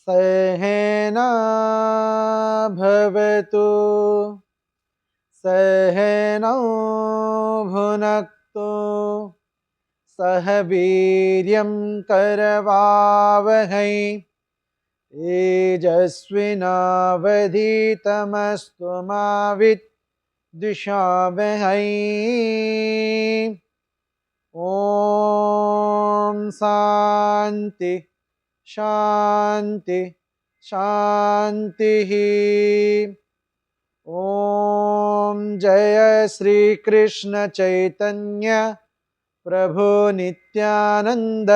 सहना भवतु सहनौ भुनक्तु सह वीर्यं करवावहै तेजस्विनावधीतमस्तु मा विद्विषावहै। ओम शांति शांति शांति। ओम जय श्री कृष्ण चैतन्य प्रभु नित्यानंद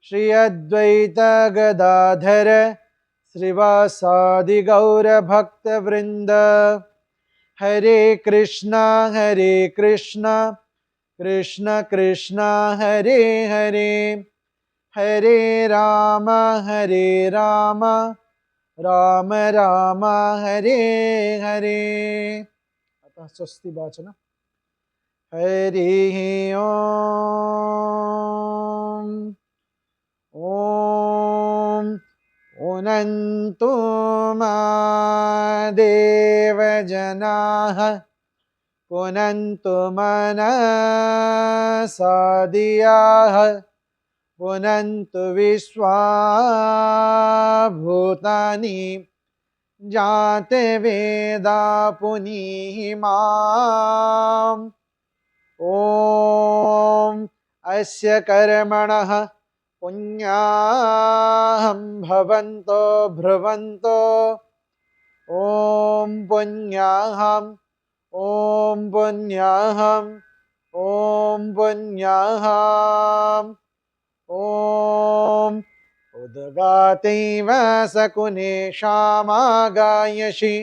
श्री अद्वैत गदाधर श्रीवासादि गौर भक्त वृंद। हरे कृष्णा कृष्ण कृष्ण हरे हरे हरे राम राम राम हरे हरे। अतः स्वस्ति वाचन। हरि ओम ओम पुनन्तु मा देवजनाः पुनन्तु मनसा धियाः पुनन्तु विश्वा भूतानि जाते वेदा पुनीहिमाम्। ॐ अस्य कर्मणः पुण्याहं भवन्तो भ्रुवन्तो ॐ पुण्याहम् ॐ पुण्याहम् ॐ पुण्याहम् ॐ उद्गातैव सकुने क्षामागायसि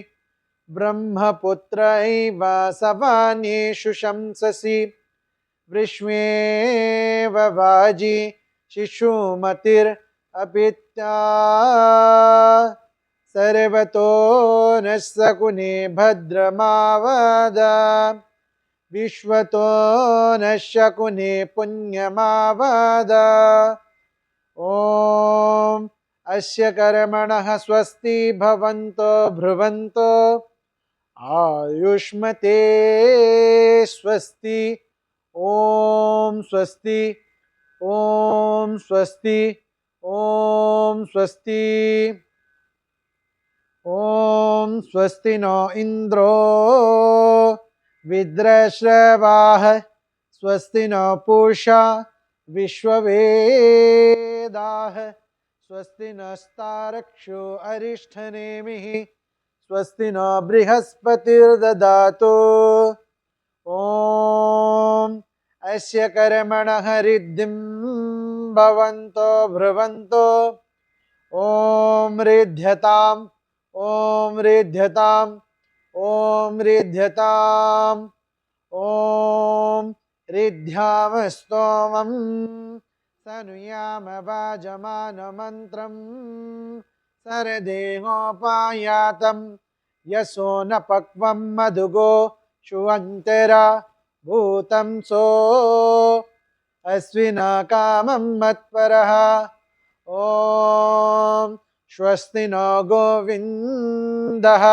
ब्रह्मपुत्र एव सवानेषु शंससि विश्वेव वाजी शिशुमतिरपित्या सर्वतो न सकुने भद्रमावद विश्वतो न शकुने पुण्यमावद। ॐ अस्य कर्मणः स्वस्ति भवन्तो भ्रुवन्तो आयुष्मते स्वस्ति। ॐ स्वस्ति ॐ स्वस्ति ॐ स्वस्ति। ॐ स्वस्ति नो इन्द्रो विद्रश्रवाः स्वस्ति नो पूषा विश्ववेदाः स्वस्ति नस्तारक्षो अरिष्ठनेमिः स्वस्ति नो बृहस्पतिर्ददातु। ॐ अस्य कर्मणः रिद्धिं भवन्तो भ्रुवन्तो ॐ रिध्यताम् ॐ रिध्यताम् ॐ रिध्यताम् ॐ रिद्ध्यामस्तोमं सनुयाम वाजमानमन्त्रं सरदेहोपायातं यशो न पक्वं मधुगो शुवन्तरा भूतं सो अस्विना कामं मत्परः। ॐ स्वस्ति नो गोविन्दः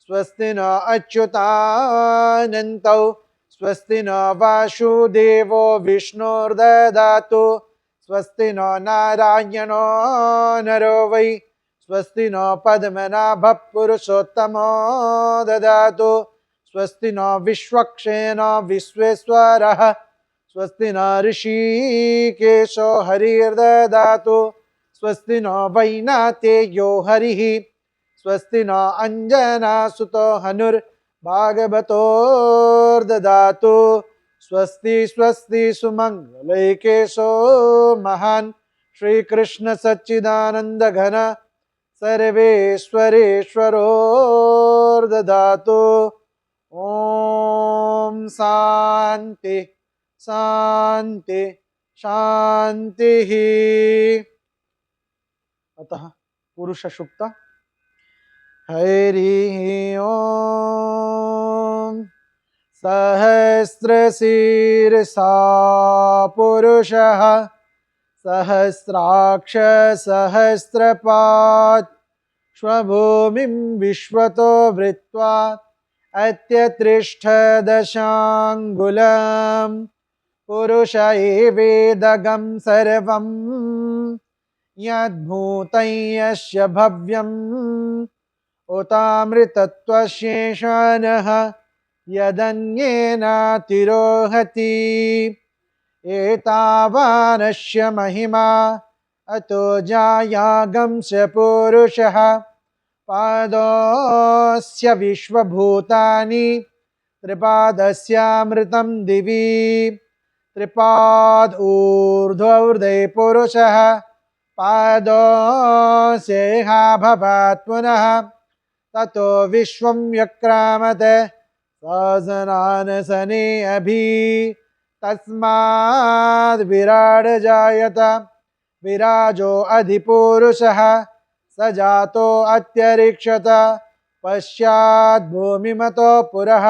स्वस्ति नो अच्युतानन्तौ स्वस्ति नो वासुदेवो विष्णुर्ददातु स्वस्ति नो नारायणो नरो वै स्वस्ति नो पद्मनाभः पुरुषोत्तमो ददातु स्वस्ति नो विश्वक्सेनो विश्वेश्वरः स्वस्ति न ऋषिकेशो हरिर्ददातु स्वस्ति नो वैनातेयो हरिः स्वस्ति नो अंजनासुतो हनुर्भागवतोर्ददातु स्वस्ति स्वस्ति सुमंगलैकेशो महान् श्रीकृष्ण सच्चिदानंद घन सर्वेश्वरेश्वरोर्ददातु। ओम शांति शांति शांति। अतः पुरुष सुक्त। हरि ओम सहस्रशीर्षा पुरुषः सहस्राक्ष सहस्रपात् स्वभूमिं विश्वतो वृत्वा अत्यत्रिष्ठ दशाङ्गुलम् पुरुष एवेदगं सर्वं यद्भूतं यस्य भव्यम् उतामृतत्वशेषानः यदन्येनातिरोहति एतावानस्य महिमा अतो जायागंस्य पुरुषः पादोऽस्य विश्वभूतानि त्रिपादस्यामृतं दिवि त्रिपाद ऊर्ध्वहृदय पुरुषः पादोऽस्येहा भवात् पुनः ततो विश्वं व्यक्रामत सहस्रानसने अभि तस्माद् विराड जायत विराजो अधिपुरुषः स जातो अत्यरिक्षत पश्चात् भूमिमतो पुरः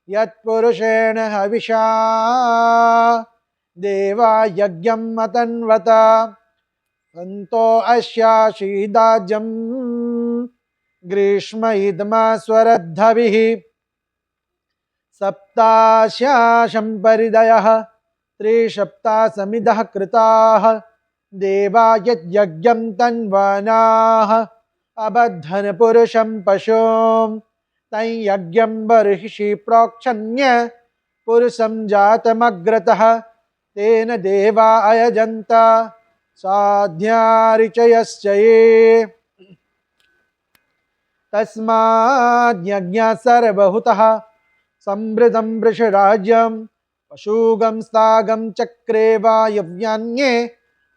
यत्पुरुषेण हविषा देवा यज्ञं मतन्वत सन्तो अस्याशीदाज्यं ग्रीष्म इदमा स्वरद्धभिः सप्तास्याशं परिदयः त्रिसप्तासमिदः कृताः देवा यज्ञं तन्वानाः अबद्धन पुरुषं पशुं तं यज्ञं बर्हिषि प्रोक्षण्य पुरुषं जातमग्रतः तेन देवा अयजन्त साध्या ऋचयश्च ये तस्माद् यज्ञः सर्वभूतः समृद्धं वृषराज्यं पशुगं स्थागं चक्रे वायव्यान्ये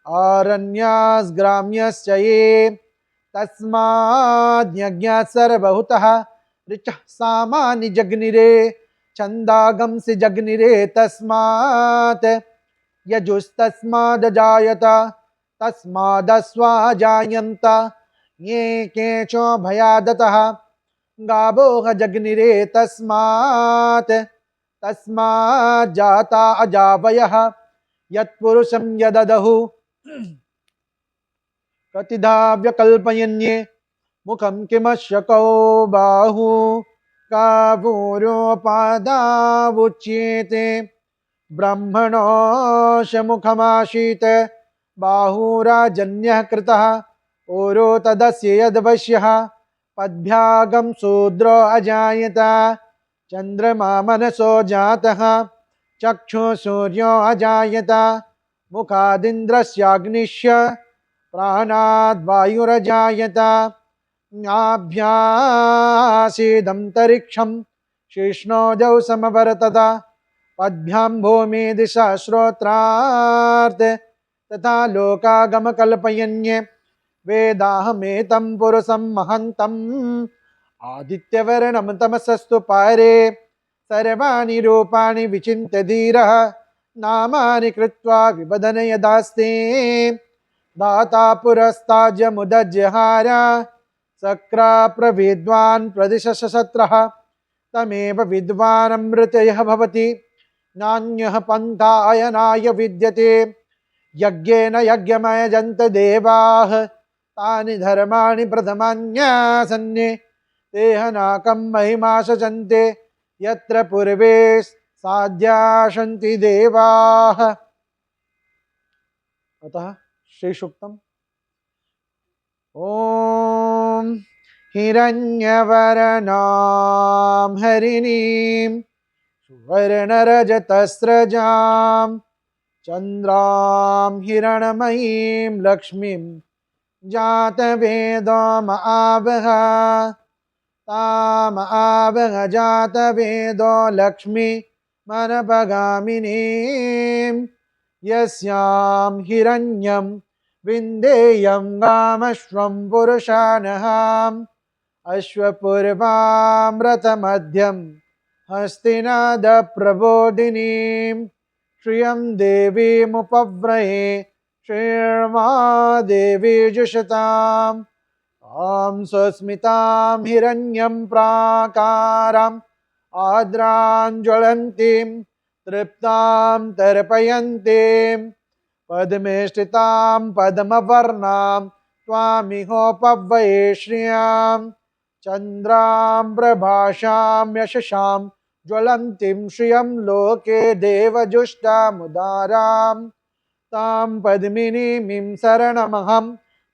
आरण्यास्ग्राम्यश्च ये तस्माद् यज्ञः सर्वभूतः ऋचः सामानि जग्निरे छन्दागंसि जग्निरे तस्मात् यजुस्तस्मादजायत तस्मादस्वा जायन्त ये केचो भयादतः गावोह जग्निरे तस्मात् जाता अजावयः यत्पुरुषं यददहु कतिधा व्यकल्पयन्ये मुखं किमश्यकौ बाहु कावूरोपादावुच्येते ब्रह्मणोऽस्य मुखमासीत् बाहुराजन्यः कृतः ओरो तदस्य यद्वश्यः पद्भ्यागं शूद्रो अजायत चन्द्रमा मनसो जातः चक्षुः सूर्यो अजायत मुखादिन्द्रस्याग्निश्च प्राणाद् वायुरजायत नाभ्यासीदन्तरिक्षं शिष्णोजौ समवर्तत पद्भ्यां भूमि दिशा श्रोत्रार्थ तथा लोकागमकल्पयन्ये वेदाहमेतं पुरुषं महन्तम् आदित्यवर्णं तमसस्तु पारे सर्वाणि रूपाणि विचिन्त्य धीरः नामानि कृत्वा विवदन यदास्ते दाता पुरस्ताज्यमुदज्जहार शक्राप्रविद्वान् प्रदिशशस्त्रः तमेव विद्वानमृतयः भवति नान्यः पन्था अयनाय विद्यते यज्ञेन यज्ञमयजन्त देवाः तानि धर्माणि प्रथमान्यासन्ये तेहनाकं महिमा सचन्ते यत्र पूर्वे साध्यासन्ति देवाः। अतः श्री सूक्तम् ओम हिरण्यवर्णां हरिणीं सुवर्णरजतस्रजां चन्द्रां हिरणमयीं लक्ष्मीं जातवेदोमावह तामावह जातवेदो लक्ष्मी मनपगामिनीं यस्यां हिरण्यं विन्देयं गामश्वं पुरुषानहाम् अश्वपूर्वामृतमध्यं हस्तिनादप्रबोधिनीं श्रियं देवीमुपव्रये श्रीर्मा देवी जुषताम् ॐ स्वस्मितां हिरण्यं प्राकाराम् आद्रां ज्वलन्तीं तृप्तां तर्पयन्तीं पद्मे स्थितां पद्मवर्णां त्वामिहोपव्यये श्रियां चन्द्रां प्रभाषां यशसां ज्वलन्तीं श्रियं लोके देवजुष्टामुदारां तां पद्मिनीं शरणमहं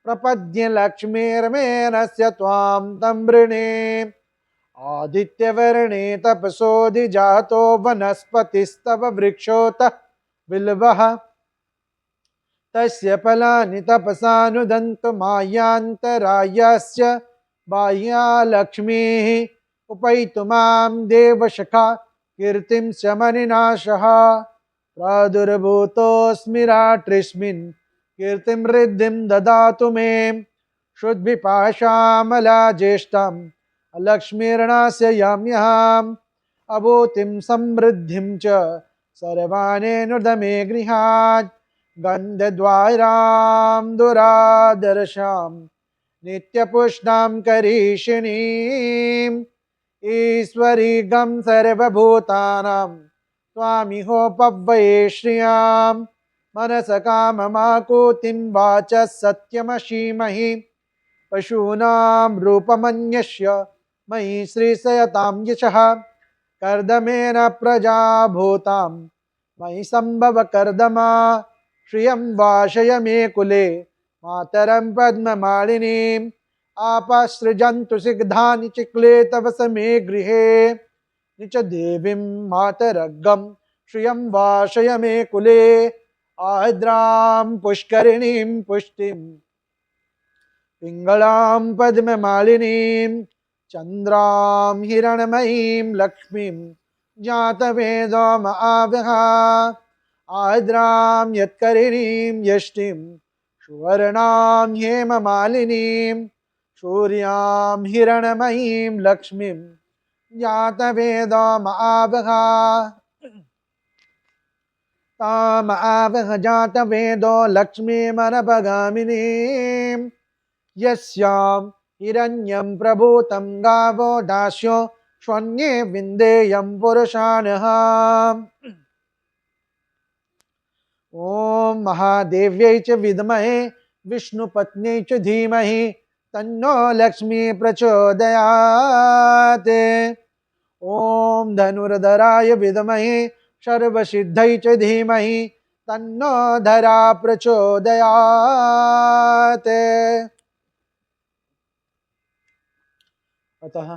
प्रपद्ये लक्ष्मीर्मेनस्य त्वां तं वृणे आदित्यवर्णे तपसोऽधिजातो वनस्पतिस्तव वृक्षोत बिल्वः तस्य फलानि तपसानुदन्तमायान्तरायस्य बाह्या लक्ष्मीः उपैतुमां देवशखा कीर्तिं च मनिनाशः प्रादुर्भूतोऽस्मि रात्रिस्मिन् कीर्तिं रिद्धिं ददातु मे शुद्धिपाशामला ज्येष्ठं लक्ष्मीर्णास्य याम्यहम् अभूतिं समृद्धिं च सर्वाणेनुद मे गृहात् गन्धद्वारां दुरादर्शां नित्यपुष्णां करीषिणीम् ईश्वरीगं सर्वभूतानां त्वामिहोपव्यये श्रियां मनसकाममाकुतिं वाचः सत्यमशीमहि पशूनां रूपमन्यस्य मयि श्रीसयतां यशः कर्दमेन प्रजा भूतां मयि सम्भव कर्दमा श्रियं वाशय मे कुले मातरं पद्ममालिनीम् आपसृजन्तु सिग्धानि चिक्ले तव समे गृहे निच देवीं मातरग्गं श्रियं वाशय मे कुले आर्द्रां पुष्करिणीं पुष्टिं पिङ्गलां पद्ममालिनीं चन्द्रां हिरण्मयीं लक्ष्मीं जातवेदो महाव्यः आर्द्रां यत्करिणीं यष्टिं सुवर्णां हेममालिनीं सूर्यां हिरण्मयीं लक्ष्मीं जातवेदो महाव्यः तामहावः जातवेदो लक्ष्मीमनपगामिनीं यस्यां हिरण्यं प्रभूतं गावो दास्यो श्वन्ये विन्देयं पुरुषाणः ॐ महादेव्यै च विद्महे विष्णुपत्न्यै च धीमहि तन्नो लक्ष्मी प्रचोदयात् ॐ धनुर्धराय विद्महे सर्वसिद्धयै च धीमहि तन्नो धरा प्रचोदयात् अतः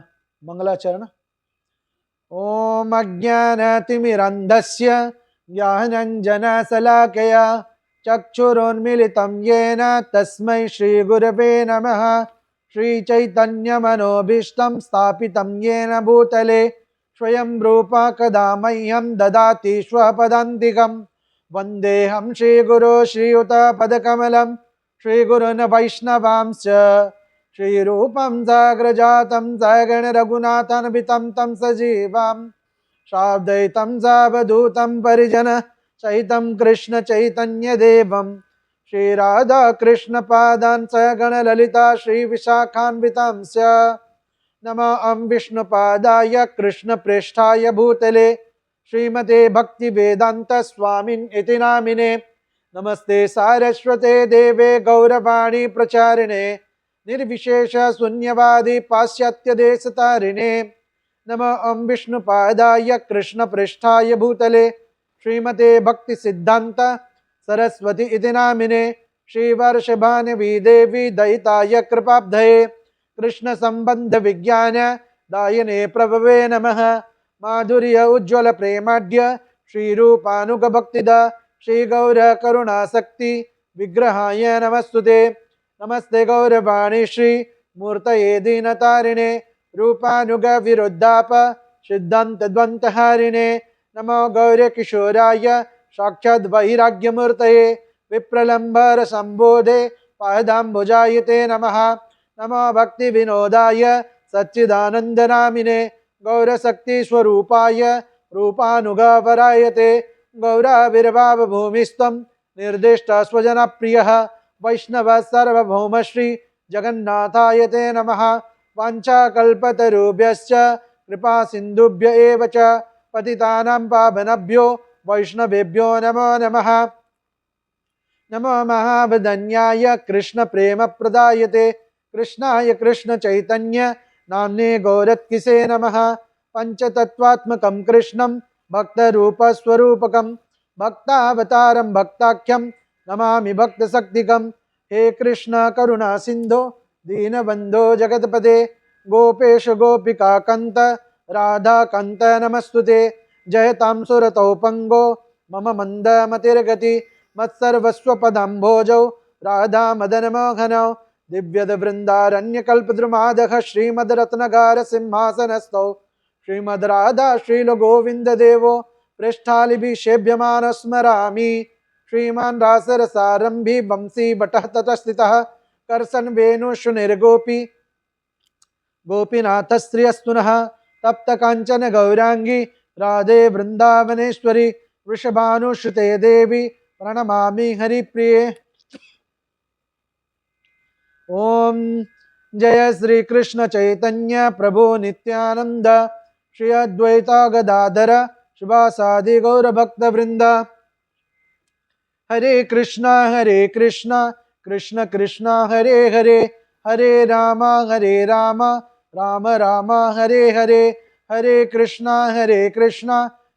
मंगलाचरण ॐ अज्ञानतिमिरन्धस्य ज्ञानाञ्जनशलाकया चक्षुरुन्मीलितं येन तस्मै श्रीगुरवे नमः श्रीचैतन्यमनोभीष्टं स्थापितं येन भूतले स्वयं रूपा कदा मह्यं ददाति स्वपदान्तिकं वन्देऽहं श्रीगुरो श्रीयुतपदकमलं श्रीगुरून् वैष्णवांश्च श्रीरूपं साग्रजातं सगण रघुनाथान्वितं तं सजीवं शाब्दयितं सावधूतं परिजन सहितं कृष्ण चैतन्यदेवं श्रीराधा कृष्णपादान् सगण ललिता श्रीविशाखान्वितांश्च नमः विष्णुपादाय कृष्णप्रेष्ठाय भूतले श्रीमते भक्तिवेदान्त स्वामिन् इति नामिने नमस्ते सारस्वते देवे गौरवाणी प्रचारिणे निर्विशेष शून्यवादी पाश्चात्य देशतारिणे नमः विष्णुपादाय कृष्णप्रेष्ठाय भूतले श्रीमते भक्ति सिद्धांत सरस्वती इति नामिने श्रीवर्षभानवी देवी दयिताय कृपाब्धये कृष्ण संबंध विज्ञान दायिने प्रभवे नमः माधुर्य उज्ज्वल प्रेमाढ्य श्रीरूपानुग भक्तिद श्री गौर करुणाशक्ति विग्रहाय नमस्तुते नमस्ते गौरवाणी श्री मूर्तये दीनतारिणे रूपानुग विरुद्धाप सिद्धांत द्वंतहारिणे नमो गौर किशोराय साक्षात् वैराग्यमूर्तये विप्रलंबर संबोधे पादाम्बुजायते नमः नमो भक्ति विनोदाय सच्चिदानंदनामिने गौरशक्ति स्वरूपाय रूपानुगवरायते गौराविर्भाव भूमिस्त्वं निर्दिष्ट स्वजन प्रियः वैष्णव सार्वभौम श्री जगन्नाथाय ते नमः वाञ्छाकल्पतरुभ्यश्च कृपा सिन्धुभ्य एव च पतितानां पावनेभ्यो वैष्णवेभ्यो नमो नमः नमो महावदन्याय कृष्ण प्रेम प्रदायते कृष्णाय कृष्ण चैतन्य नाम्ने गौरत्किसे नमः। पंचतत्वात्मकं कृष्णं भक्तरूपस्वरूपकं भक्तावतारं भक्ताख्यं नमामि भक्तशक्तिकं। हे कृष्ण करुणा सिंधो दीनबंधो जगतपते गोपेश गोपिका कंत राधा कंत नमस्तुते। जयतां सुरतौ पंगो मम मंद मतिर्गति मत्सर्वस्व पदाम्भोजौ राधा मदन मोहनौ दिव्यद वृंदारण्यकल्पद्रुमादः श्रीमद् रत्नगार सिंहासनस्थौ श्रीमद् राधा श्रील गोविंद देवो पृष्ठालिभिः सेव्यमानः स्मरामि। श्रीमान् रासरसारंभी वंशी भट्टः ततस्थितः कर्षन् वेणुशुनिर्गोपी गोपीनाथस्त्रियस्तुनः तप्त कांचन गौरांगी राधे वृंदावनेश्वरी वृषभानुसुते देवी प्रणमामि हरिप्रिये। ओम जय श्री कृष्ण चैतन्य प्रभु नित्यानंद श्री अद्वैता गदाधर शिवासादि गौर भक्त वृंद। हरे कृष्णा कृष्ण कृष्णा हरे हरे हरे राम राम राम हरे हरे हरे कृष्णा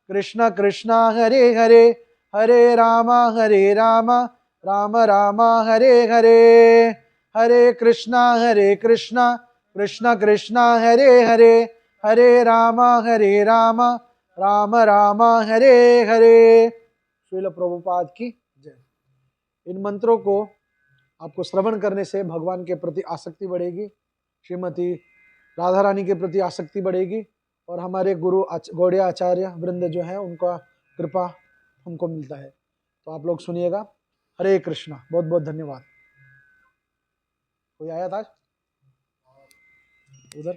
कृष्ण कृष्णा हरे हरे हरे राम राम राम हरे हरे हरे कृष्णा कृष्ण कृष्णा हरे हरे हरे राम राम राम हरे हरे। श्रील प्रभुपाद की जय। इन मंत्रों को आपको श्रवण करने से भगवान के प्रति आसक्ति बढ़ेगी, श्रीमती राधा रानी के प्रति आसक्ति बढ़ेगी और हमारे गुरु गौड़ीय आचार्य वृंद जो है उनका कृपा हमको मिलता है। तो आप लोग सुनिएगा। हरे कृष्णा। बहुत बहुत धन्यवाद। कोई आया था उधर?